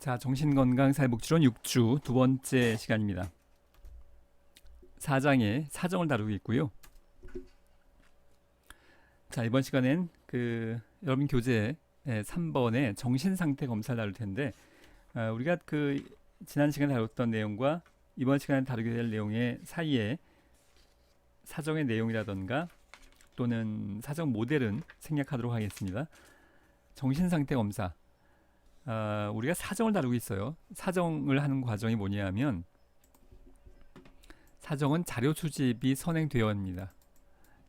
자, 정신건강사회복지론 6주 두 번째 시간입니다. 4장의 사정을 다루고 있고요. 자, 이번 시간엔 여러분 교재 3번의 정신상태 검사를 다룰 텐데, 우리가 지난 시간에 다뤘던 내용과 이번 시간에 다루게 될 내용의 사이에 사정의 내용이라던가 또는 사정 모델은 생략하도록 하겠습니다. 정신상태 검사, 우리가 사정을 다루고 있어요. 사정을 하는 과정이 뭐냐면, 사정은 자료 수집이 선행되어야 합니다.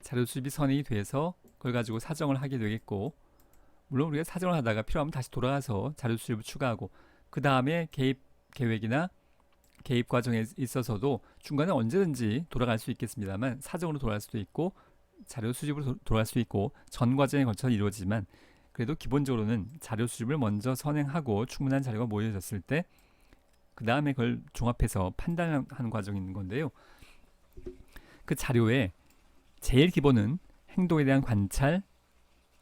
자료 수집이 선행이 돼서 그걸 가지고 사정을 하게 되겠고, 물론 우리가 사정을 하다가 필요하면 다시 돌아가서 자료 수집을 추가하고, 그 다음에 개입 계획이나 개입 과정에 있어서도 중간에 언제든지 돌아갈 수 있겠습니다만, 사정으로 돌아갈 수도 있고 자료 수집으로 돌아갈 수 있고 전 과정에 걸쳐 이루어지지만, 그래도 기본적으로는 자료 수집을 먼저 선행하고 충분한 자료가 모여졌을 때 그 다음에 그걸 종합해서 판단하는 과정이 있는 건데요. 그 자료에 제일 기본은 행동에 대한 관찰,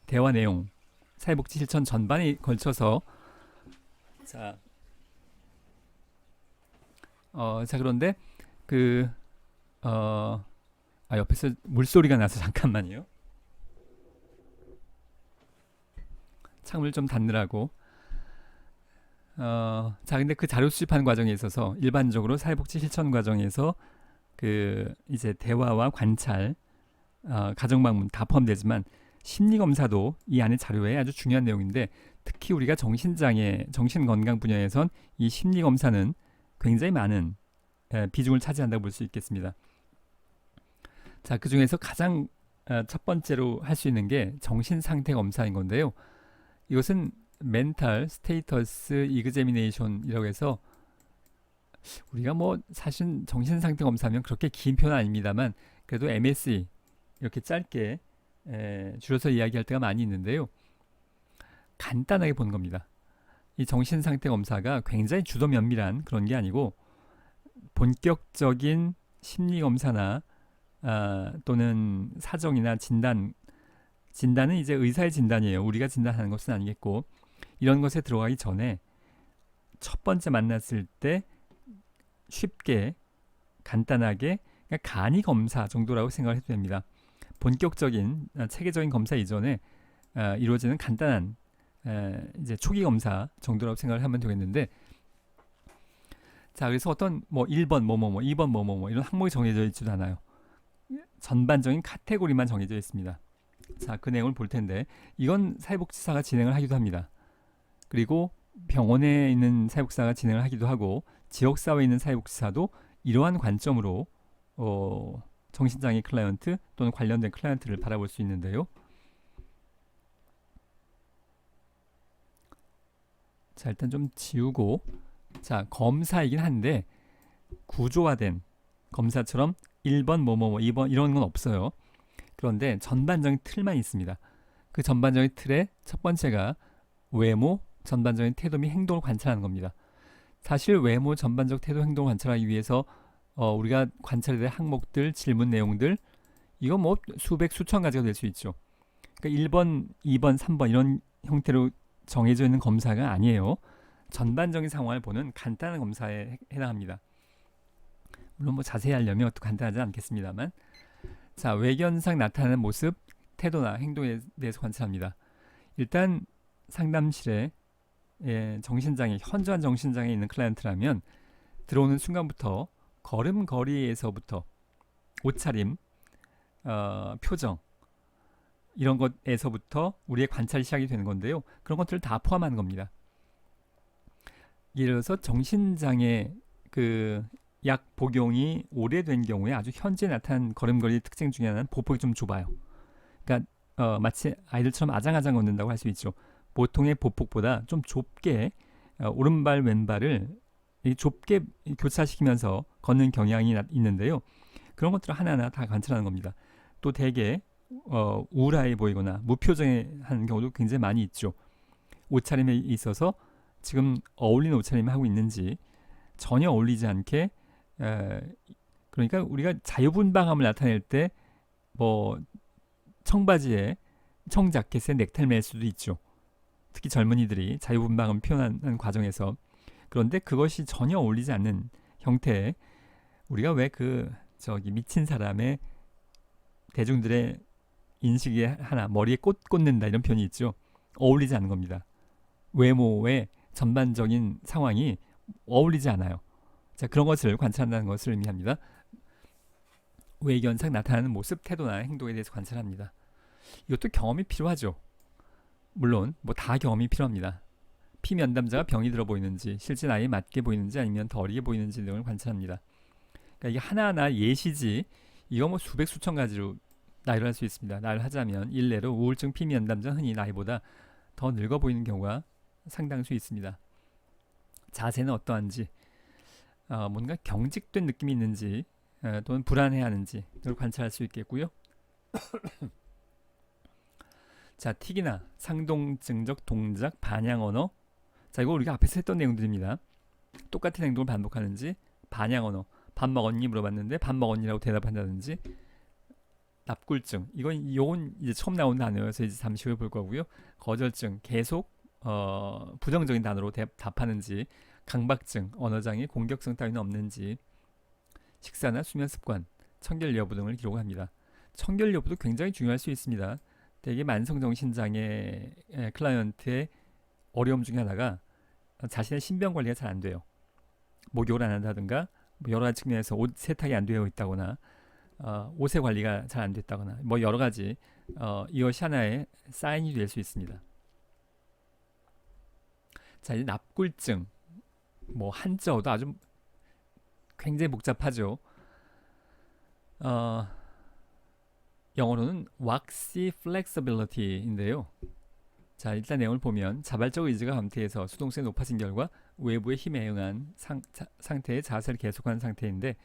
대화 내용, 사회복지 실천 전반에 걸쳐서 그런데 옆에서 물소리가 나서 잠깐만요. 창문을 좀 닫느라고. 근데 그 자료 수집하는 과정에 있어서 일반적으로 사회복지 실천 과정에서 이제 대화와 관찰, 가정방문 다 포함되지만 심리검사도 이 안에 자료에 아주 중요한 내용인데, 특히 우리가 정신건강 분야에선 이 심리검사는 굉장히 많은 비중을 차지한다고 볼 수 있겠습니다. 자, 그 중에서 가장 첫 번째로 할 수 있는 게 정신상태 검사인 건데요. 이것은 멘탈 스테이터스 이그제미네이션이라고 해서, 우리가 사실 정신상태 검사면 그렇게 긴 표현은 아닙니다만 그래도 MSE 이렇게 짧게 줄여서 이야기할 때가 많이 있는데요. 간단하게 보는 겁니다. 이 정신상태 검사가 굉장히 주도 면밀한 그런 게 아니고, 본격적인 심리검사나 또는 사정이나 진단은 이제 의사의 진단이에요. 우리가 진단하는 것은 아니겠고, 이런 것에 들어가기 전에 첫 번째 만났을 때 쉽게 간단하게 그냥 간이 검사 정도라고 생각을 해도 됩니다. 본격적인 체계적인 검사 이전에 이루어지는 간단한 이제 초기 검사 정도라고 생각을 하면 되겠는데, 자, 그래서 어떤 1번 2번 이런 항목이 정해져 있지도 않아요. 전반적인 카테고리만 정해져 있습니다. 자, 그 내용을 볼 텐데, 이건 사회복지사가 진행을 하기도 합니다. 그리고 병원에 있는 사회복지사가 진행을 하기도 하고, 지역사회에 있는 사회복지사도 이러한 관점으로 정신장애 클라이언트 또는 관련된 클라이언트를 바라볼 수 있는데요. 자, 일단 좀 지우고, 자, 검사이긴 한데 구조화된 검사처럼 1번 2번 이런 건 없어요. 그런데 전반적인 틀만 있습니다. 그 전반적인 틀의 첫 번째가 외모, 전반적인 태도 및 행동을 관찰하는 겁니다. 사실 외모, 전반적 태도, 행동을 관찰하기 위해서 우리가 관찰해야 될 항목들, 질문 내용들, 이거 수백, 수천 가지가 될 수 있죠. 그러니까 1번, 2번, 3번 이런 형태로 정해져 있는 검사가 아니에요. 전반적인 상황을 보는 간단한 검사에 해당합니다. 물론 자세히 하려면 또 간단하지 않겠습니다만, 자, 외견상 나타나는 모습, 태도나 행동에 대해서 관찰합니다. 일단 상담실에 현저한 정신장애 있는 클라이언트라면 들어오는 순간부터 걸음걸이에서부터 옷차림, 표정 이런 것에서부터 우리의 관찰이 시작이 되는 건데요. 그런 것들을 다 포함하는 겁니다. 예를 들어서 정신장애 약 복용이 오래된 경우에 아주 현재 나타난 걸음걸이 특징 중에 하나는 보폭이 좀 좁아요. 그러니까 마치 아이들처럼 아장아장 걷는다고 할 수 있죠. 보통의 보폭보다 좀 좁게 오른발 왼발을 좁게 교차시키면서 걷는 경향이 있는데요. 그런 것들을 하나하나 다 관찰하는 겁니다. 또 대개 우울해 보이거나 무표정한 경우도 굉장히 많이 있죠. 옷차림에 있어서 지금 어울리는 옷차림을 하고 있는지 전혀 어울리지 않게, 그러니까 우리가 자유분방함을 나타낼 때 청바지에 청자켓에 넥타이를 맬 수도 있죠. 특히 젊은이들이 자유분방함을 표현하는 과정에서 그런데 그것이 전혀 어울리지 않는 형태의, 우리가 왜 저기 미친 사람의 대중들의 인식에 하나 머리에 꽃 꽂는다 이런 표현이 있죠. 어울리지 않는 겁니다. 외모의 전반적인 상황이 어울리지 않아요. 자, 그런 것을 관찰한다는 것을 의미합니다. 외견상 나타나는 모습, 태도나 행동에 대해서 관찰합니다. 이것도 경험이 필요하죠. 물론 뭐 다 경험이 필요합니다. 피면담자가 병이 들어 보이는지, 실제 나이에 맞게 보이는지, 아니면 더 어리게 보이는지 등을 관찰합니다. 그러니까 이게 하나하나 예시지, 이거 뭐 수백 수천 가지로 나열을 할 수 있습니다. 나열을 하자면 일례로 우울증 피면담자 흔히 나이보다 더 늙어 보이는 경우가 상당수 있습니다. 자세는 어떠한지, 뭔가 경직된 느낌이 있는지, 또는 불안해하는지 이걸 관찰할 수 있겠고요. 자, 틱이나 상동증적 동작, 반향 언어. 자, 이거 우리가 앞에서 했던 내용들입니다. 똑같은 행동을 반복하는지, 반향 언어, 밥 먹었니 물어봤는데 밥 먹었니라고 대답한다든지, 납굴증, 요건 이제 처음 나온 단어여서 이제 잠시 후에 볼 거고요. 거절증, 계속 부정적인 단어로 답하는지, 강박증, 언어장애, 공격성 따위는 없는지, 식사나 수면 습관, 청결 여부 등을 기록합니다. 청결 여부도 굉장히 중요할 수 있습니다. 대개 만성정신장애 클라이언트의 어려움 중에 하나가 자신의 신변 관리가 잘 안 돼요. 목욕을 안 한다든가, 뭐 여러 가지 측면에서 옷 세탁이 안 되어 있다거나, 옷의 관리가 잘 안 됐다거나, 뭐 여러 가지 이것이 하나의 사인이 될 수 있습니다. 자, 이제 납굴증, 뭐 한자어도 아주 굉장히 복잡하죠. 영어로는 waxy flexibility인데요. 자, 일단 내용을 보면 자발적 의지가 감퇴해서 수동성이 높아진 결과 외부의 힘에 응한 상태의 자세를 계속하는 상태인데,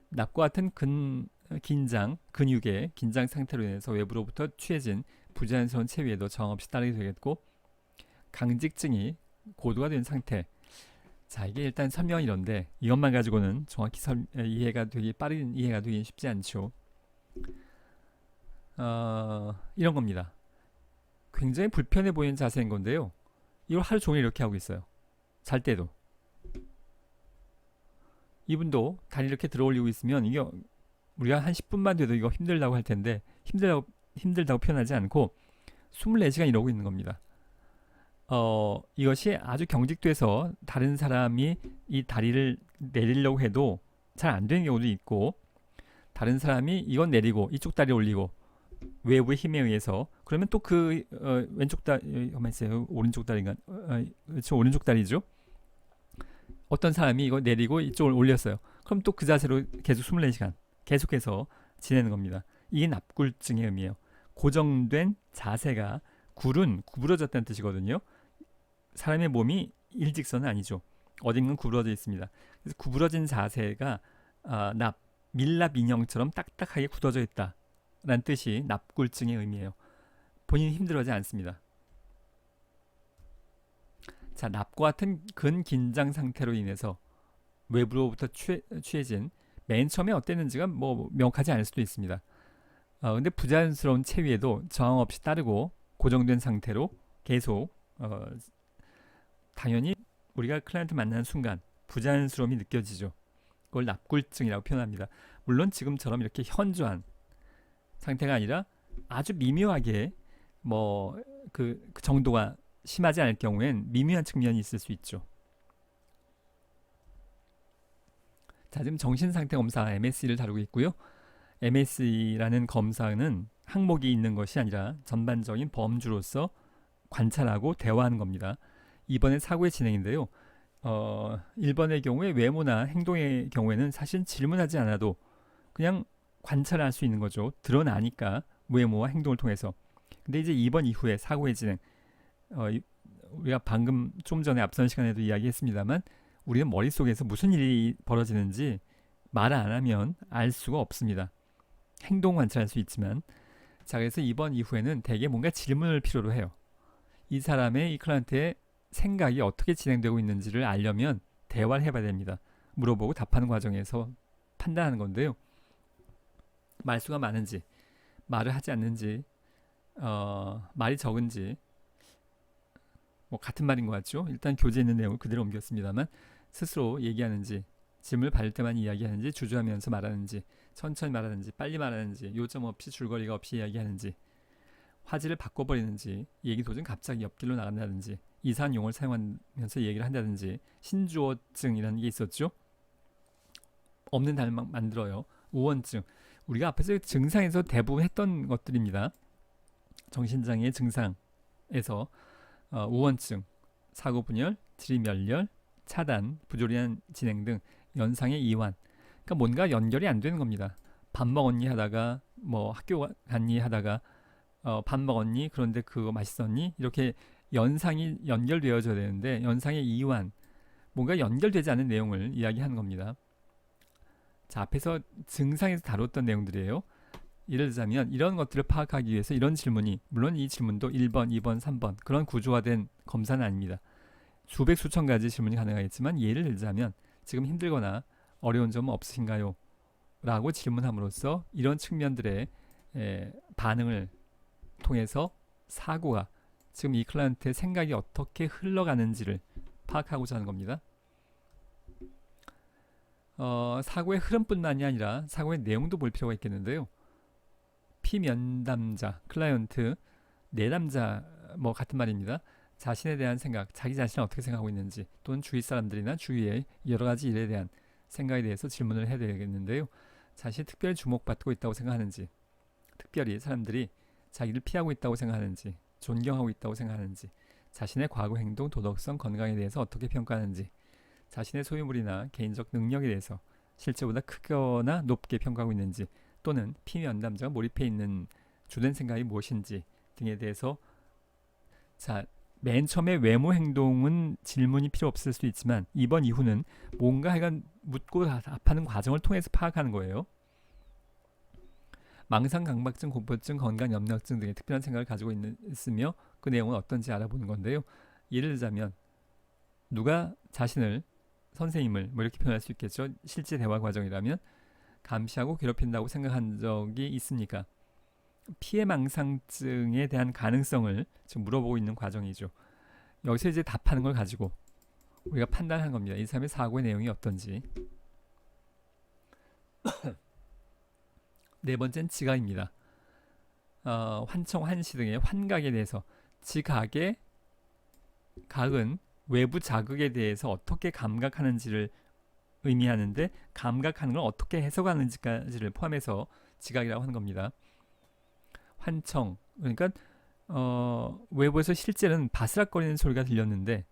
납과 같은 긴장, 근육의 긴장 상태로 인해서 외부로부터 취해진 부자연스러운 체위에도 저항 없이 따르게 되겠고, 강직증이 고도가 된 상태. 자, 이게 일단 설명이 이런데 이것만 가지고는 정확히 빠른 이해가 되기 쉽지 않죠. 이런 겁니다. 굉장히 불편해 보이는 자세인 건데요. 이걸 하루 종일 이렇게 하고 있어요. 잘 때도. 이분도 다리 이렇게 들어 올리고 있으면 이게 우리가 한 10분만 돼도 이거 힘들다고 할 텐데, 힘들다고 표현하지 않고 24시간 이러고 있는 겁니다. 이것이 아주 경직돼서 다른 사람이 이 다리를 내리려고 해도 잘 안 되는 경우도 있고, 다른 사람이 이건 내리고 이쪽 다리 올리고 외부의 힘에 의해서, 그러면 또 왼쪽 다리, 오른쪽 다리인가? 그렇죠, 오른쪽 다리죠. 어떤 사람이 이거 내리고 이쪽을 올렸어요. 그럼 또 그 자세로 계속 24시간 계속해서 지내는 겁니다. 이게 납굴증의 의미예요. 고정된 자세가, 굴은 구부러졌다는 뜻이거든요. 사람의 몸이 일직선은 아니죠. 어딘가 구부러져 있습니다. 그래서 구부러진 자세가 밀랍 인형처럼 딱딱하게 굳어져 있다라는 뜻이 납굴증의 의미예요. 본인이 힘들어하지 않습니다. 자, 납과 같은 근긴장 상태로 인해서 외부로부터 취해진, 맨 처음에 어땠는지가 뭐 명확하지 않을 수도 있습니다. 근데 부자연스러운 체위에도 저항 없이 따르고 고정된 상태로 계속, 당연히 우리가 클라이언트 만나는 순간 부자연스러움이 느껴지죠. 그걸 납굴증이라고 표현합니다. 물론 지금처럼 이렇게 현저한 상태가 아니라 아주 미묘하게 그 정도가 심하지 않을 경우엔 미묘한 측면이 있을 수 있죠. 자, 지금 정신상태 검사 MSE를 다루고 있고요. MSE라는 검사는 항목이 있는 것이 아니라 전반적인 범주로서 관찰하고 대화하는 겁니다. 이번에 사고의 진행인데요. 1번의 경우에 외모나 행동의 경우에는 사실 질문하지 않아도 그냥 관찰할 수 있는 거죠. 드러나니까 외모와 행동을 통해서. 근데 이제 2번 이후에 사고의 진행, 우리가 방금 좀 전에 앞선 시간에도 이야기했습니다만, 우리는 머릿속에서 무슨 일이 벌어지는지 말 안 하면 알 수가 없습니다. 행동 관찰할 수 있지만, 자, 그래서 2번 이후에는 대개 뭔가 질문을 필요로 해요. 이 사람의, 이 클라이언트의 생각이 어떻게 진행되고 있는지를 알려면 대화를 해봐야 됩니다. 물어보고 답하는 과정에서 판단하는 건데요. 말수가 많은지, 말을 하지 않는지, 말이 적은지, 뭐 같은 말인 것 같죠. 일단 교재에 있는 내용을 그대로 옮겼습니다만 스스로 얘기하는지, 질문을 받을 때만 이야기하는지, 주저하면서 말하는지, 천천히 말하는지, 빨리 말하는지, 요점 없이 줄거리가 없이 이야기하는지, 화제를 바꿔버리는지, 얘기 도중 갑자기 옆길로 나간다든지, 이상한 용어를 사용하면서 얘기를 한다든지, 신주어증이라는 게 있었죠. 없는 단어를 막 만들어요. 우원증. 우리가 앞에서 증상에서 대부분 했던 것들입니다. 정신장애 증상에서 우원증, 사고분열, 질의멸렬, 차단, 부조리한 진행 등 연상의 이완. 그러니까 뭔가 연결이 안 되는 겁니다. 밥 먹었니 하다가 뭐 학교 갔니 하다가 밥 먹었니 그런데 그거 맛있었니 이렇게 연상이 연결되어져야 되는데 연상의 이완, 뭔가 연결되지 않은 내용을 이야기하는 겁니다. 자, 앞에서 증상에서 다뤘던 내용들이에요. 예를 들자면 이런 것들을 파악하기 위해서 이런 질문이, 물론 이 질문도 1번, 2번, 3번 그런 구조화된 검사는 아닙니다. 수백 수천 가지 질문이 가능하겠지만 예를 들자면 지금 힘들거나 어려운 점은 없으신가요? 라고 질문함으로써 이런 측면들의 반응을 통해서 사고가, 지금 이 클라이언트의 생각이 어떻게 흘러가는지를 파악하고자 하는 겁니다. 사고의 흐름뿐만이 아니라 사고의 내용도 볼 필요가 있겠는데요. 피면담자, 클라이언트, 내담자 뭐 같은 말입니다. 자신에 대한 생각, 자기 자신을 어떻게 생각하고 있는지, 또는 주위 사람들이나 주위의 여러 가지 일에 대한 생각에 대해서 질문을 해야 되겠는데요. 자신이 특별히 주목받고 있다고 생각하는지, 특별히 사람들이 자기를 피하고 있다고 생각하는지, 존경하고 있다고 생각하는지, 자신의 과거 행동, 도덕성, 건강에 대해서 어떻게 평가하는지, 자신의 소유물이나 개인적 능력에 대해서 실제보다 크거나 높게 평가하고 있는지, 또는 피면담자가 몰입해 있는 주된 생각이 무엇인지 등에 대해서, 자, 맨 처음에 외모 행동은 질문이 필요 없을 수도 있지만 이번 이후는 뭔가 하여간 묻고 답하는 과정을 통해서 파악하는 거예요. 망상, 강박증, 공포증, 건강 염려증 등의 특별한 생각을 가지고 있으며 그 내용은 어떤지 알아보는 건데요. 예를 들자면 누가 자신을, 선생님을 뭐 이렇게 표현할 수 있겠죠. 실제 대화 과정이라면 감시하고 괴롭힌다고 생각한 적이 있습니까? 피해 망상증에 대한 가능성을 지금 물어보고 있는 과정이죠. 여기서 이제 답하는 걸 가지고 우리가 판단하는 겁니다. 이 사람의 사고의 내용이 어떤지. 네 번째는 지각입니다. 환청, 환시 등의 환각에 대해서, 지각의 각은 외부 자극에 대해서 어떻게 감각하는지를 의미하는데 감각하는 걸 어떻게 해석하는지까지를 포함해서 지각이라고 하는 겁니다. 환청, 그러니까 외부에서 실제는 바스락거리는 소리가 들렸는데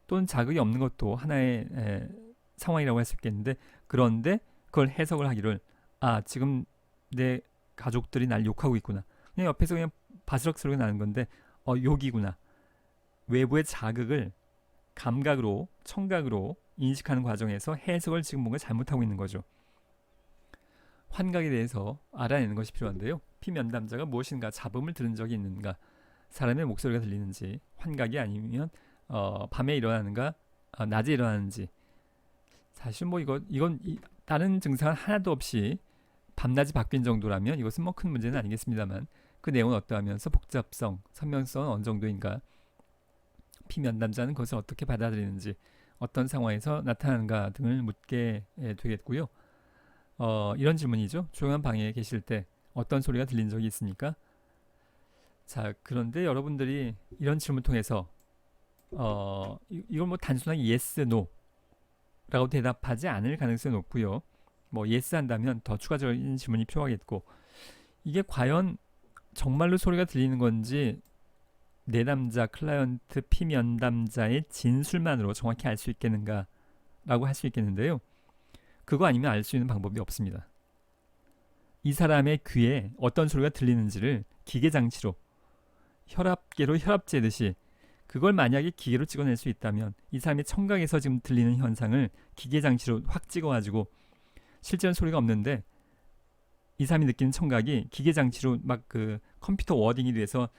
또는 자극이 없는 것도 하나의 상황이라고 할 수 있겠는데, 그런데 그걸 해석을 하기를, 아, 지금 내 가족들이 날 욕하고 있구나. 그냥 옆에서 그냥 바스락 소리가 나는 건데 욕이구나. 외부의 자극을 감각으로, 청각으로 인식하는 과정에서 해석을 지금 뭔가 잘못하고 있는 거죠. 환각에 대해서 알아내는 것이 필요한데요. 피면담자가 무엇인가 잡음을 들은 적이 있는가, 사람의 목소리가 들리는지, 환각이 아니면 밤에 일어나는가, 낮에 일어나는지. 사실 뭐 이건 다른 증상 하나도 없이 밤낮이 바뀐 정도라면 이것은 뭐 큰 문제는 아니겠습니다만 그 내용은 어떠하면서 복잡성, 선명성은 어느 정도인가, 피면담자는 그것을 어떻게 받아들이는지, 어떤 상황에서 나타나는가 등을 묻게 되겠고요. 이런 질문이죠. 조용한 방에 계실 때 어떤 소리가 들린 적이 있습니까? 자, 그런데 여러분들이 이런 질문 통해서 이걸 뭐 단순하게 yes, no 라고 대답하지 않을 가능성이 높고요. 뭐 yes 한다면 더 추가적인 질문이 필요하겠고, 이게 과연 정말로 소리가 들리는 건지 내담자, 클라이언트, 피면담자의 진술만으로 정확히 알 수 있겠는가 라고 할 수 있겠는데요. 그거 아니면 알 수 있는 방법이 없습니다. 이 사람의 귀에 어떤 소리가 들리는지를 기계장치로, 혈압계로 혈압재듯이 그걸 만약에 기계로 찍어낼 수 있다면 이 사람의 청각에서 지금 들리는 현상을 기계장치로 확 찍어가지고 실제는 소리가 없는데 이 사람이 느끼는 청각이 기계장치로 막 그 컴퓨터 워딩이 돼서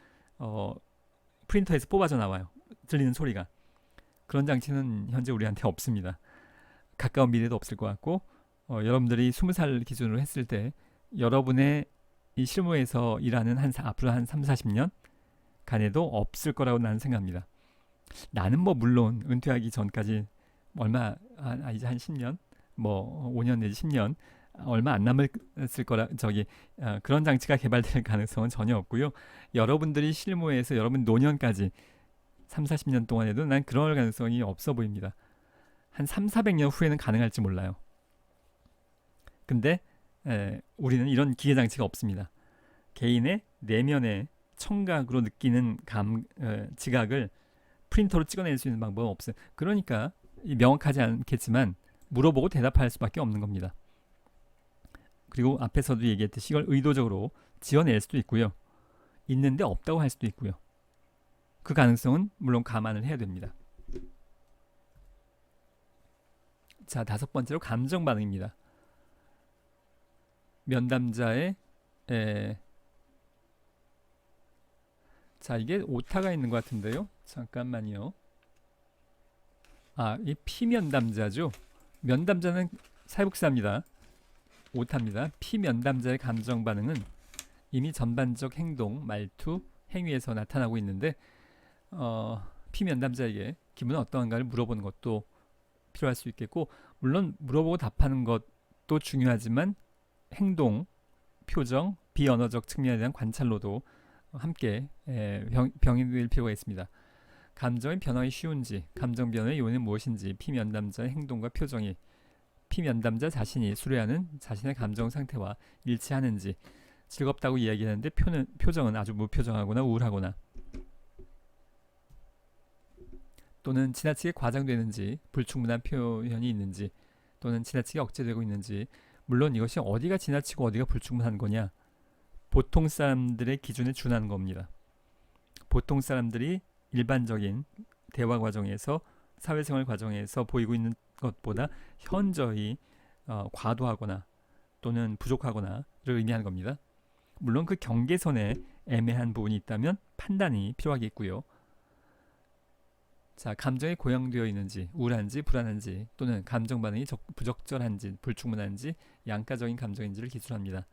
프린터에서 뽑아져 나와요. 들리는 소리가. 그런 장치는 현재 우리한테 없습니다. 가까운 미래도 없을 것 같고, 여러분들이 20살 기준으로 했을 때 여러분의 이 실무에서 일하는 앞으로 한 3, 40년 간에도 없을 거라고 나는 생각합니다. 나는 뭐 물론 은퇴하기 전까지 얼마 이제 한 10년 뭐 5년 내지 10년 얼마 안 남았을 거라 그런 장치가 개발될 가능성은 전혀 없고요. 여러분들이 실무에서 여러분 노년까지 3, 40년 동안 해도 난 그럴 가능성이 없어 보입니다. 한 3, 400년 후에는 가능할지 몰라요. 근데 우리는 이런 기계 장치가 없습니다. 개인의 내면의 청각으로 느끼는 지각을 프린터로 찍어낼 수 있는 방법은 없어요. 그러니까 명확하지 않겠지만 물어보고 대답할 수밖에 없는 겁니다. 그리고 앞에서도 얘기했듯이 이걸 의도적으로 지어낼 수도 있고요. 있는데 없다고 할 수도 있고요. 그 가능성은 물론 감안을 해야 됩니다. 자, 5번째로 감정 반응입니다. 면담자의 자, 이게 오타가 있는 것 같은데요. 잠깐만요. 이 피면담자죠. 면담자는 사회복사입니다. 오타입니다. 피면담자의 감정 반응은 이미 전반적 행동, 말투, 행위에서 나타나고 있는데 피면담자에게 기분은 어떠한가를 물어보는 것도 필요할 수 있겠고, 물론 물어보고 답하는 것도 중요하지만 행동, 표정, 비언어적 측면에 대한 관찰로도 함께 병행될 필요가 있습니다. 감정의 변화가 쉬운지, 감정 변화의 요인은 무엇인지, 피면담자의 행동과 표정이 피면담자 자신이 수료하는 자신의 감정 상태와 일치하는지, 즐겁다고 이야기하는데 표정은 아주 무표정하거나 우울하거나, 또는 지나치게 과장되는지, 불충분한 표현이 있는지, 또는 지나치게 억제되고 있는지. 물론 이것이 어디가 지나치고 어디가 불충분한 거냐, 보통 사람들의 기준에 준하는 겁니다. 보통 사람들이 일반적인 대화 과정에서, 사회생활 과정에서 보이고 있는 것보다 현저히 과도하거나 또는 부족하거나를 의미하는 겁니다. 물론 그 경계선에 애매한 부분이 있다면 판단이 필요하겠고요. 자, 감정이 고양되어 있는지, 우울한지, 불안한지, 또는 감정 반응이 부적절한지, 불충분한지, 양가적인 감정인지를 기술합니다.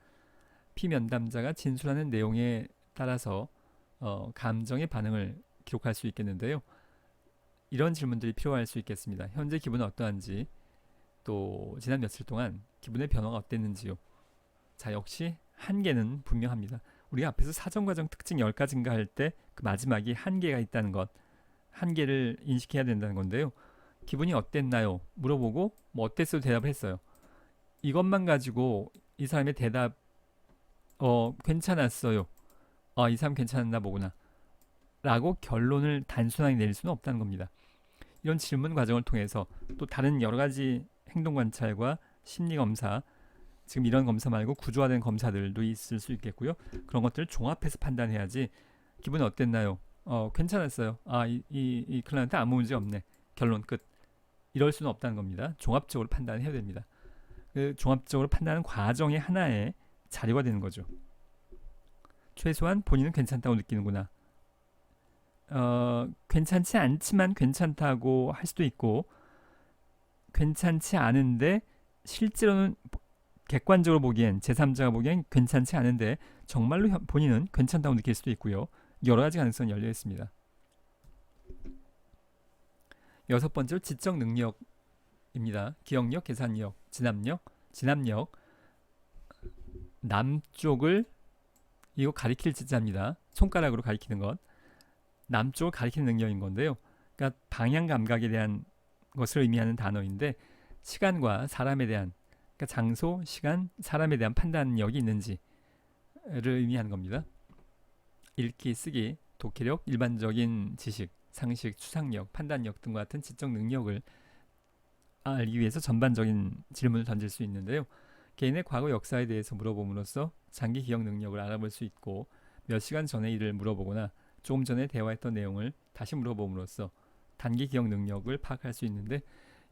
피면담자가 진술하는 내용에 따라서 감정의 반응을 기록할 수 있겠는데요. 이런 질문들이 필요할 수 있겠습니다. 현재 기분은 어떠한지, 또 지난 며칠 동안 기분의 변화가 어땠는지요. 자, 역시 한계는 분명합니다. 우리가 앞에서 사정과정 특징 10가지인가 할 때 그 마지막이 한계가 있다는 것, 한계를 인식해야 된다는 건데요. 기분이 어땠나요? 물어보고 뭐 어땠어요? 대답을 했어요. 이것만 가지고 이 사람의 대답 괜찮았어요. 이 사람 괜찮았나 보구나 라고 결론을 단순하게 내릴 수는 없다는 겁니다. 이런 질문 과정을 통해서 또 다른 여러 가지 행동 관찰과 심리 검사, 지금 이런 검사 말고 구조화된 검사들도 있을 수 있겠고요. 그런 것들을 종합해서 판단해야지 기분 어땠나요? 괜찮았어요. 이 클라이언트 아무 문제 없네. 결론 끝. 이럴 수는 없다는 겁니다. 종합적으로 판단해야 됩니다. 그 종합적으로 판단하는 과정의 하나의 자료가 되는 거죠. 최소한 본인은 괜찮다고 느끼는구나. 괜찮지 않지만 괜찮다고 할 수도 있고, 괜찮지 않은데 실제로는 객관적으로 보기엔, 제3자가 보기엔 괜찮지 않은데 정말로 본인은 괜찮다고 느낄 수도 있고요. 여러 가지 가능성이 열려 있습니다. 6번째로 지적 능력입니다. 기억력, 계산력, 진압력. 남쪽을, 이거 가리킬 지자입니다. 손가락으로 가리키는 것. 남쪽을 가리키는 능력인 건데요. 그러니까 방향 감각에 대한 것을 의미하는 단어인데, 시간과 사람에 대한, 그러니까 장소, 시간, 사람에 대한 판단력이 있는지를 의미하는 겁니다. 읽기, 쓰기, 독해력, 일반적인 지식, 상식, 추상력, 판단력 등과 같은 지적 능력을 알기 위해서 전반적인 질문을 던질 수 있는데요. 개인의 과거 역사에 대해서 물어봄으로써 장기 기억 능력을 알아볼 수 있고, 몇 시간 전의 일을 물어보거나 조금 전에 대화했던 내용을 다시 물어봄으로써 단기 기억 능력을 파악할 수 있는데,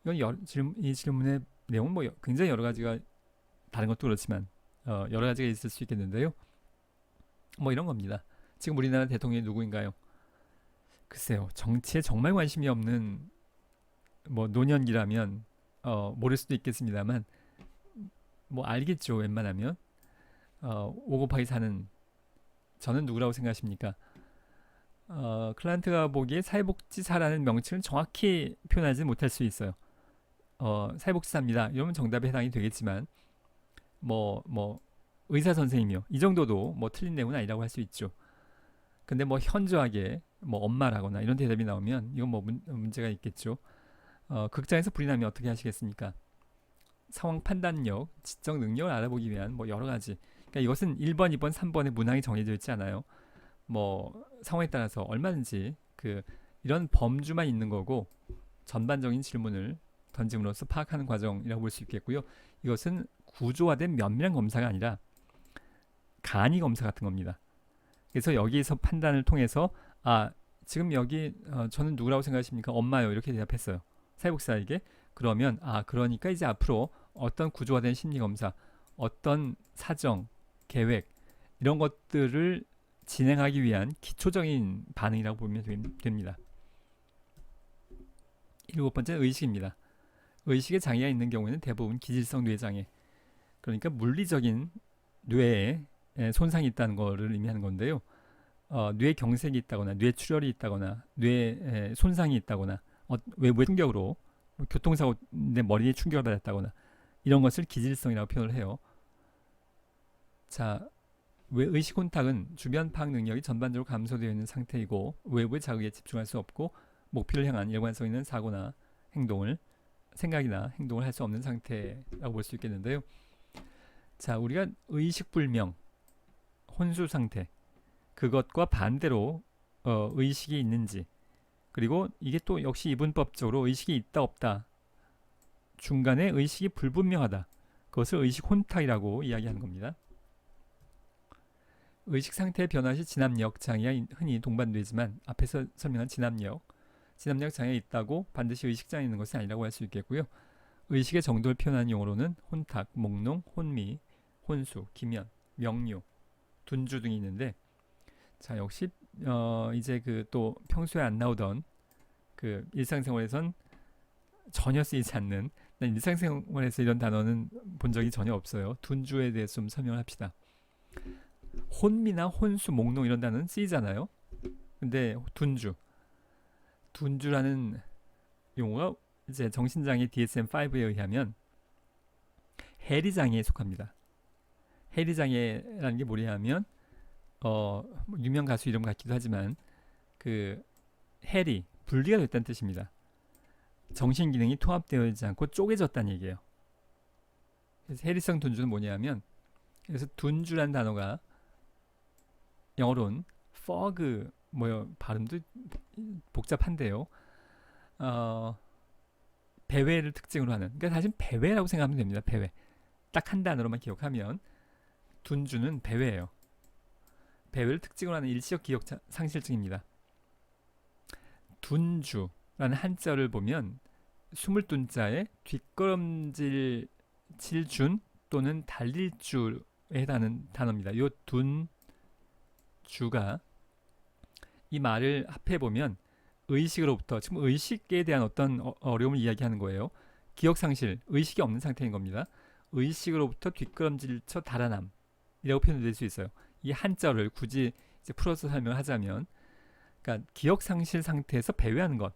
이 질문의 내용은 뭐 굉장히 여러 가지가, 다른 것도 그렇지만 여러 가지가 있을 수 있겠는데요. 뭐 이런 겁니다. 지금 우리나라 대통령이 누구인가요? 글쎄요, 정치에 정말 관심이 없는 뭐 노년기라면 모를 수도 있겠습니다만, 뭐 알겠죠. 웬만하면. 오곱하게 사는 저는 누구라고 생각하십니까? 클라이언트가 보기에 사회복지사라는 명칭을 정확히 표현하지 못할 수 있어요. 사회복지사입니다. 이러면 정답에 해당이 되겠지만 뭐 의사 선생님이요. 이 정도도 뭐 틀린 내용은 아니라고 할 수 있죠. 근데 뭐 현저하게 뭐 엄마라거나 이런 대답이 나오면 이건 뭐 문제가 있겠죠. 극장에서 불이 나면 어떻게 하시겠습니까? 상황 판단력, 지적 능력을 알아보기 위한 뭐 여러 가지. 그러니까 이것은 1번, 2번, 3번의 문항이 정해져 있지 않아요. 뭐 상황에 따라서 얼마든지 이런 범주만 있는 거고 전반적인 질문을 던짐으로써 파악하는 과정이라고 볼 수 있겠고요. 이것은 구조화된 면밀한 검사가 아니라 간이 검사 같은 겁니다. 그래서 여기에서 판단을 통해서 지금 여기 저는 누구라고 생각하십니까? 엄마요. 이렇게 대답했어요. 사회복지사에게. 그러면 그러니까 이제 앞으로 어떤 구조화된 심리검사, 어떤 사정, 계획 이런 것들을 진행하기 위한 기초적인 반응이라고 보면 됩니다. 7번째 의식입니다. 의식에 장애가 있는 경우에는 대부분 기질성 뇌장애, 그러니까 물리적인 뇌에 손상이 있다는 것을 의미하는 건데요. 뇌 경색이 있다거나 뇌출혈이 있다거나 뇌 손상이 있다거나 외부의 충격으로 교통사고 내 머리에 충격을 받았다거나 이런 것을 기질성이라고 표현을 해요. 자, 의식 혼탁은 주변 파악 능력이 전반적으로 감소되어 있는 상태이고 외부의 자극에 집중할 수 없고 목표를 향한 일관성 있는 사고나 생각이나 행동을 할 수 없는 상태라고 볼 수 있겠는데요. 자, 우리가 의식불명, 혼수 상태, 그것과 반대로 의식이 있는지, 그리고 이게 또 역시 이분법적으로 의식이 있다 없다, 중간에 의식이 불분명하다, 그것을 의식 혼탁이라고 이야기하는 겁니다. 의식 상태의 변화 시 진압력 장애가 흔히 동반되지만 앞에서 설명한 진압력 장애가 있다고 반드시 의식 장애 있는 것은 아니라고 할 수 있겠고요. 의식의 정도를 표현하는 용어로는 혼탁, 몽롱, 혼미, 혼수, 기면, 명료, 둔주 등이 있는데, 자, 역시 이제 또 평소에 안 나오던 일상생활에선 전혀 쓰이지 않는, 난 일상생활에서 이런 단어는 본 적이 전혀 없어요. 둔주에 대해서 좀 설명을 합시다. 혼미나 혼수, 몽롱 이런 단어는 쓰이잖아요. 근데 둔주라는 용어가 이제 정신장애 DSM-5에 의하면 해리장애에 속합니다. 해리장애라는 게 뭐냐면 유명 가수 이름 같기도 하지만 해리, 분리가 됐다는 뜻입니다. 정신 기능이 통합되어있지 않고 쪼개졌다는 얘기예요. 그래서 해리성 둔주는 뭐냐면, 그래서 둔주라는 단어가 영어로는 fog, 발음도 복잡한데요. 배회를 특징으로 하는, 그러니까 사실 배회라고 생각하면 됩니다. 배회. 딱 한 단어로만 기억하면 둔주는 배회예요. 배회를 특징으로 하는 일시적 기억 상실증입니다. 둔주라는 한자를 보면 스물둔자에 뒷걸음질 칠준 또는 달릴 줄에 해당하는 단어입니다. 이 둔주가 이 말을 합해보면 의식으로부터, 지금 의식에 대한 어떤 어려움을 이야기하는 거예요. 기억상실, 의식이 없는 상태인 겁니다. 의식으로부터 뒷걸음질쳐 달아남이라고 표현될 수 있어요. 이 한자를 굳이 이제 풀어서 설명을 하자면, 그러니까 기억상실 상태에서 배회하는 것,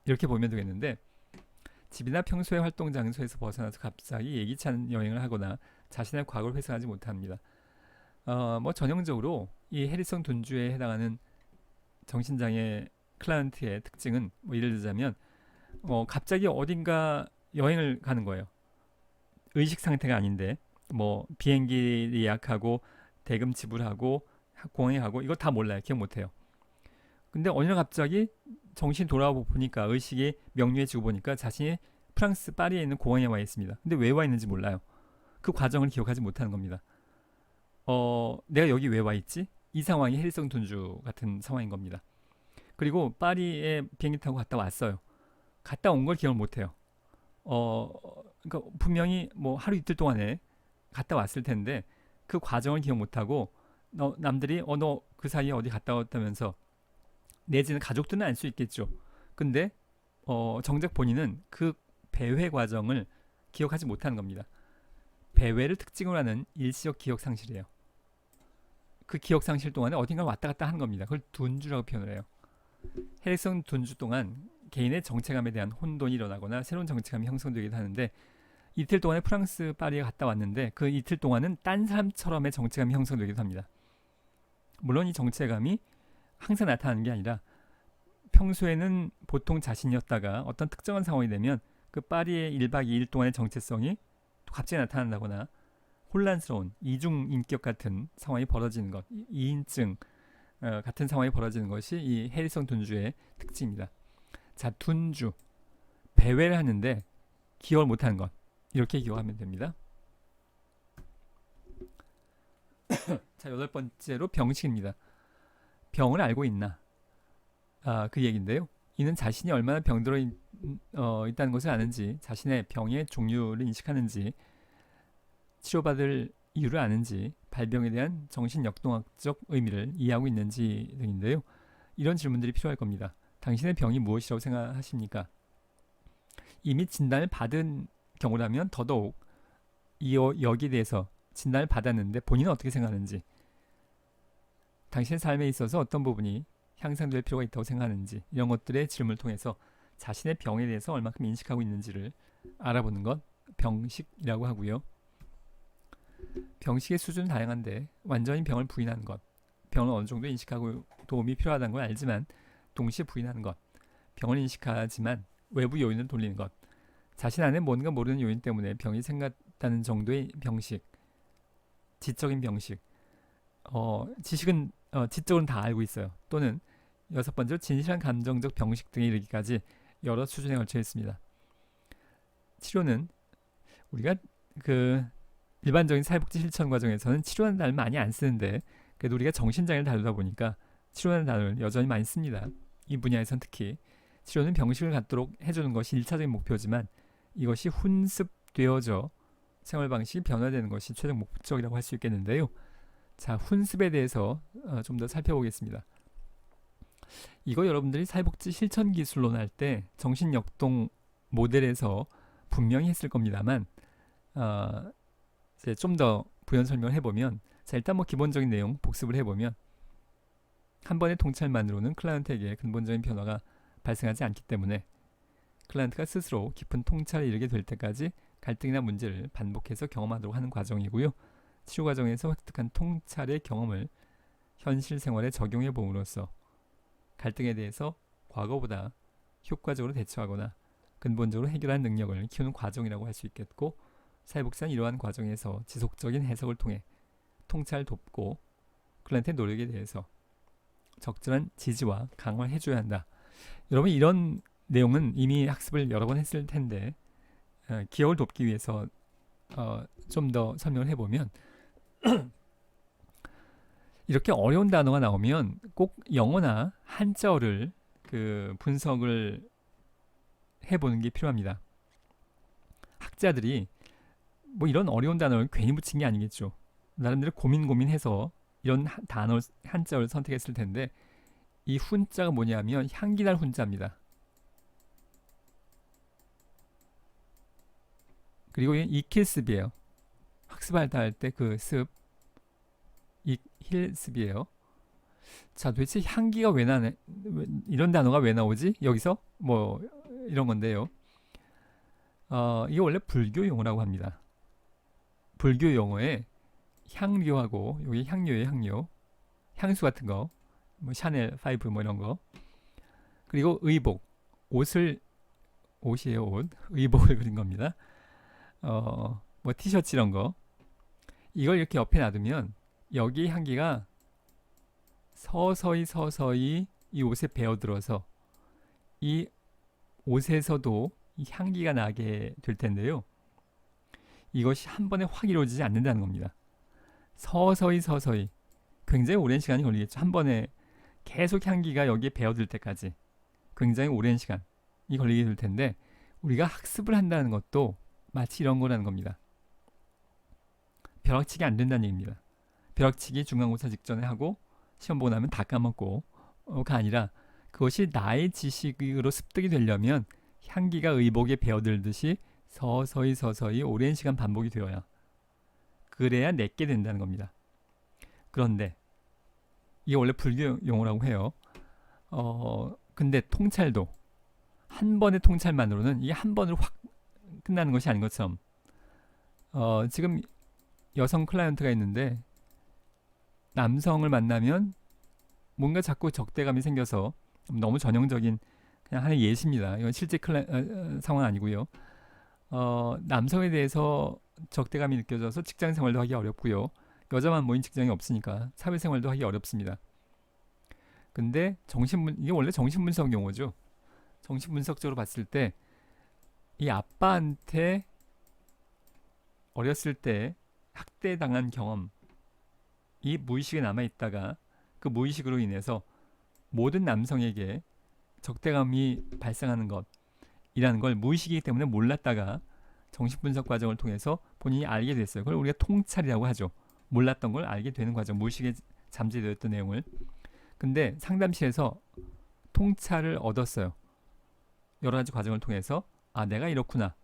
이렇게 보면 되겠는데, 집이나 평소의 활동 장소에서 벗어나서 갑자기 예기치 않은 여행을 하거나 자신의 과거를 회상하지 못합니다. 전형적으로 이 해리성 둔주에 해당하는 정신장애 클라이언트의 특징은 예를 들자면 갑자기 어딘가 여행을 가는 거예요. 의식 상태가 아닌데 비행기 예약하고 대금 지불하고 공항에 가고 이거 다 몰라요. 기억 못해요. 근데 어느 날 갑자기 정신 돌아와 보니까 의식이 명료해지고 보니까 자신이 프랑스 파리에 있는 공항에 와 있습니다. 근데 왜 와 있는지 몰라요. 그 과정을 기억하지 못하는 겁니다. 내가 여기 왜 와 있지? 이 상황이 해리성 둔주 같은 상황인 겁니다. 그리고 파리에 비행기 타고 갔다 왔어요. 갔다 온 걸 기억을 못해요. 그러니까 분명히 하루 이틀 동안에 갔다 왔을 텐데 그 과정을 기억 못하고 남들이 너 그 사이에 어디 갔다 왔다면서, 내지는 가족들은 알 수 있겠죠. 근데 정작 본인은 그 배회 과정을 기억하지 못하는 겁니다. 배회를 특징으로 하는 일시적 기억 상실이에요. 그 기억 상실 동안에 어딘가 왔다 갔다 하는 겁니다. 그걸 둔주라고 표현을 해요. 해력성 둔주 동안 개인의 정체감에 대한 혼돈이 일어나거나 새로운 정체감이 형성되기도 하는데, 이틀 동안에 프랑스 파리에 갔다 왔는데 그 이틀 동안은 딴 사람처럼의 정체감이 형성되기도 합니다. 물론 이 정체감이 항상 나타나는 게 아니라 평소에는 보통 자신이었다가 어떤 특정한 상황이 되면 그 파리의 1박 2일 동안의 정체성이 또 갑자기 나타난다거나 혼란스러운 이중인격 같은 상황이 벌어지는 것, 이인증 같은 상황이 벌어지는 것이 이 해리성 둔주의 특징입니다. 자, 둔주, 배회를 하는데 기억을 못하는 것, 이렇게 기억하면 됩니다. 자, 8번째로 병식입니다. 병을 알고 있나? 그 얘기인데요. 이는 자신이 얼마나 병들어 있다는 것을 아는지, 자신의 병의 종류를 인식하는지, 치료받을 이유를 아는지, 발병에 대한 정신역동학적 의미를 이해하고 있는지 등인데요. 이런 질문들이 필요할 겁니다. 당신의 병이 무엇이라고 생각하십니까? 이미 진단을 받은 경우라면 더더욱 여기에 대해서 진단을 받았는데 본인은 어떻게 생각하는지, 당신의 삶에 있어서 어떤 부분이 향상될 필요가 있다고 생각하는지, 이런 것들의 질문을 통해서 자신의 병에 대해서 얼마큼 인식하고 있는지를 알아보는 것, 병식이라고 하고요. 병식의 수준은 다양한데 완전히 병을 부인하는 것, 병을 어느 정도 인식하고 도움이 필요하다는 걸 알지만 동시에 부인하는 것, 병을 인식하지만 외부 요인을 돌리는 것, 자신 안에 뭔가 모르는 요인 때문에 병이 생겼다는 정도의 병식, 지적인 병식, 지식은 지적으로는 다 알고 있어요. 또는 6번째로 진실한 감정적 병식 등에 이르기까지 여러 수준에 걸쳐 있습니다. 치료는 우리가 그 일반적인 사회복지 실천 과정에서는 치료하는 단어를 많이 안 쓰는데, 그래도 우리가 정신장애를 다루다 보니까 치료하는 단어를 여전히 많이 씁니다. 이 분야에선 특히 치료는 병식을 갖도록 해주는 것이 1차적인 목표지만 이것이 훈습되어져 생활방식이 변화되는 것이 최종 목적이라고 할 수 있겠는데요. 자, 훈습에 대해서 좀 더 살펴보겠습니다. 이거 여러분들이 사회복지 실천 기술론 할 때 정신역동 모델에서 분명히 했을 겁니다만, 이제 좀 더 부연 설명을 해보면, 자, 일단 뭐 기본적인 내용 복습을 해보면, 한 번의 통찰만으로는 클라이언트에게 근본적인 변화가 발생하지 않기 때문에 클라이언트가 스스로 깊은 통찰에 이르게 될 때까지 갈등이나 문제를 반복해서 경험하도록 하는 과정이고요. 치료 과정에서 획득한 통찰의 경험을 현실 생활에 적용해 봄으로써 갈등에 대해서 과거보다 효과적으로 대처하거나 근본적으로 해결하는 능력을 키우는 과정이라고 할 수 있겠고, 사회복지는 이러한 과정에서 지속적인 해석을 통해 통찰을 돕고 클라이언트의 노력에 대해서 적절한 지지와 강화를 해줘야 한다. 여러분, 이런 내용은 이미 학습을 여러 번 했을 텐데 기억을 돕기 위해서 좀 더 설명을 해보면, 이렇게 어려운 단어가 나오면 꼭 영어나 한자어를 분석을 해보는 게 필요합니다. 학자들이 뭐 이런 어려운 단어를 괜히 붙인 게 아니겠죠. 나름대로 고민해서 이런 단어 한자어를 선택했을 텐데, 이 훈자가 뭐냐면 향기날 훈자입니다. 그리고 이킬습이에요. 학습할 때 그 습, 힐습이에요. 자, 도대체 향기가 왜 나네? 이런 단어가 왜 나오지? 여기서 뭐 이런 건데요. 이게 원래 불교 용어라고 합니다. 불교 용어에 향료하고, 여기 향료예요, 향료. 향수 같은 거, 뭐 샤넬 5 뭐 이런 거. 그리고 의복, 옷이에요, 옷. 의복을 그린 겁니다. 뭐 티셔츠 이런 거. 이걸 이렇게 옆에 놔두면 여기 향기가 서서히 이 옷에 배어들어서 이 옷에서도 이 향기가 나게 될 텐데요. 이것이 한 번에 확 이루어지지 않는다는 겁니다. 서서히 굉장히 오랜 시간이 걸리겠죠. 한 번에 계속 향기가 여기에 배어들 때까지 굉장히 오랜 시간이 걸리게 될 텐데, 우리가 학습을 한다는 것도 마치 이런 거라는 겁니다. 벼락치기 안 된다는 얘기입니다. 벼락치기 중간고사 직전에 하고 시험 보고 나면 다 까먹고가 아니라, 그것이 나의 지식으로 습득이 되려면 향기가 의복에 배어들듯이 서서히 오랜 시간 반복이 되어야, 그래야 내게 된다는 겁니다. 그런데 이게 원래 불교 용어라고 해요. 근데 통찰도 한 번의 통찰만으로는 이게 한 번으로 확 끝나는 것이 아닌 것처럼 지금 여성 클라이언트가 있는데 남성을 만나면 뭔가 자꾸 적대감이 생겨서 너무 전형적인 그냥 하나의 예시입니다. 이건 실제 상황 아니고요. 남성에 대해서 적대감이 느껴져서 직장 생활도 하기 어렵고요. 여자만 모인 직장이 없으니까 사회생활도 하기 어렵습니다. 근데 이게 원래 정신분석 용어죠. 정신분석적으로 봤을 때 이 아빠한테 어렸을 때 학대당한 경험이 무의식에 남아있다가 그 무의식으로 인해서 모든 남성에게 적대감이 발생하는 것이라는 걸 무의식이기 때문에 몰랐다가 정신분석 과정을 통해서 본인이 알게 됐어요. 그걸 우리가 통찰이라고 하죠. 몰랐던 걸 알게 되는 과정, 무의식에 잠재되었던 내용을. 근데 상담실에서 통찰을 얻었어요. 여러 가지 과정을 통해서 아, 내가 이렇구나.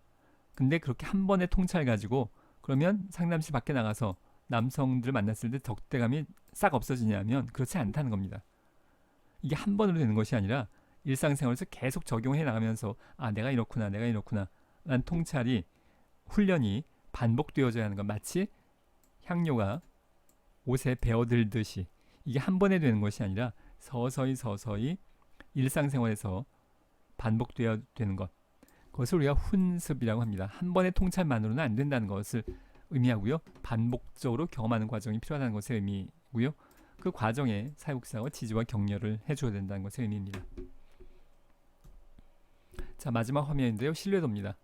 근데 그렇게 한 번의 통찰 가지고 그러면 상담실 밖에 나가서 남성들을 만났을 때 적대감이 싹 없어지냐면 그렇지 않다는 겁니다. 이게 한 번으로 되는 것이 아니라 일상생활에서 계속 적용해 나가면서 아, 내가 이렇구나 라는 통찰이 훈련이 반복되어져야 하는 것. 마치 향료가 옷에 배어들듯이 이게 한 번에 되는 것이 아니라 서서히 일상생활에서 반복되어야 되는 것. 그것을 우리가 훈습이라고 합니다. 한 번의 통찰만으로는 안 된다는 것을 의미하고요. 반복적으로 경험하는 과정이 필요하다는 것의 의미고요. 그 과정에 사회복지사가 지지와 격려를 해줘야 된다는 것의 의미입니다. 자, 마지막 화면인데요. 신뢰도입니다.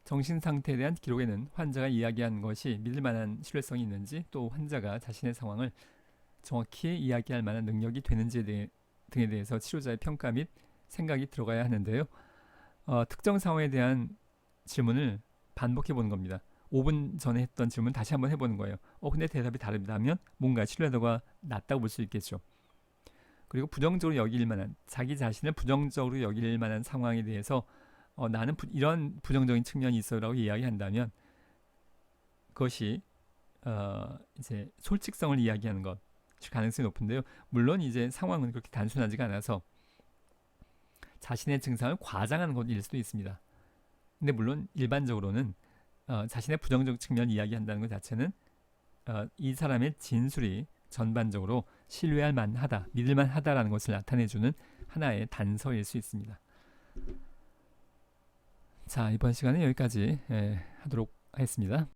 정신상태에 대한 기록에는 환자가 이야기한 것이 믿을만한 신뢰성이 있는지, 또 환자가 자신의 상황을 정확히 이야기할 만한 능력이 되는지 등에 대해서 치료자의 평가 및 생각이 들어가야 하는데요. 특정 상황에 대한 질문을 반복해 보는 겁니다. 5분 전에 했던 질문 다시 한번 해보는 거예요. 근데 대답이 다르다면 뭔가 신뢰도가 낮다고 볼 수 있겠죠. 그리고 부정적으로 여길 만한, 자기 자신을 부정적으로 여길 만한 상황에 대해서 나는 이런 부정적인 측면이 있어라고 이야기한다면 그것이 이제 솔직성을 이야기하는 것 가능성이 높은데요. 물론 이제 상황은 그렇게 단순하지가 않아서 자신의 증상을 과장하는 것일 수도 있습니다. 근데 물론 일반적으로는 자신의 부정적 측면을 이야기한다는 것 자체는 이 사람의 진술이 전반적으로 신뢰할 만하다, 믿을 만하다라는 것을 나타내주는 하나의 단서일 수 있습니다. 자, 이번 시간은 여기까지 하도록 하겠습니다.